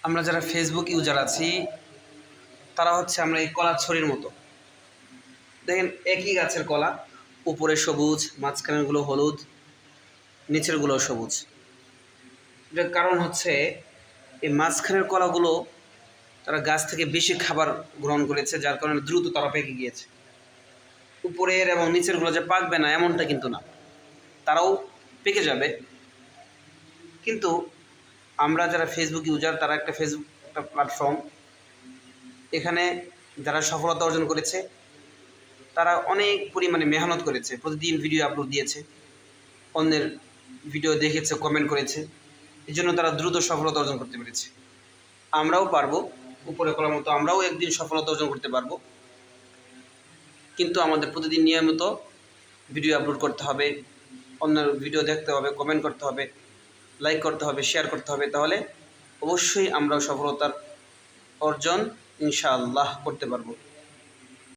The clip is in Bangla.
আমরা যারা ফেসবুক ইউজার আছি তারা হচ্ছে আমরা এই কলার ছড়ির মতো। দেখেন একই গাছের কলা, উপরে সবুজ, মাঝখানেরগুলো হলুদ, নিচেরগুলো সবুজ। এটার কারণ হচ্ছে এই মাঝখানের কলাগুলো তারা গাছ থেকে বেশি খাবার গ্রহণ করেছে, যার কারণে দ্রুত তারা পেকে গিয়েছে। উপরের এবং নিচেরগুলো যে পাকবে না এমনটা কিন্তু না, তারাও পেকে যাবে। কিন্তু আমরা যারা ফেসবুক ইউজার, তারা একটা ফেসবুক একটা প্ল্যাটফর্ম, এখানে যারা সফলতা অর্জন করেছে তারা অনেক পরিমাণে মেহনত করেছে, প্রতিদিন ভিডিও আপলোড দিয়েছে, অন্যের ভিডিও দেখেছে, কমেন্ট করেছে, এই জন্য তারা দ্রুত সফলতা অর্জন করতে পেরেছে। আমরাও পারবো, উপরে করার মতো আমরাও একদিন সফলতা অর্জন করতে পারবো, কিন্তু আমাদের প্রতিদিন নিয়মিত ভিডিও আপলোড করতে হবে, অন্যের ভিডিও দেখতে হবে, কমেন্ট করতে হবে, লাইক করতে হবে, শেয়ার করতে হবে। তাহলে অবশ্যই আমরাও সফলতার অর্জন ইনশাআল্লাহ করতে পারবো।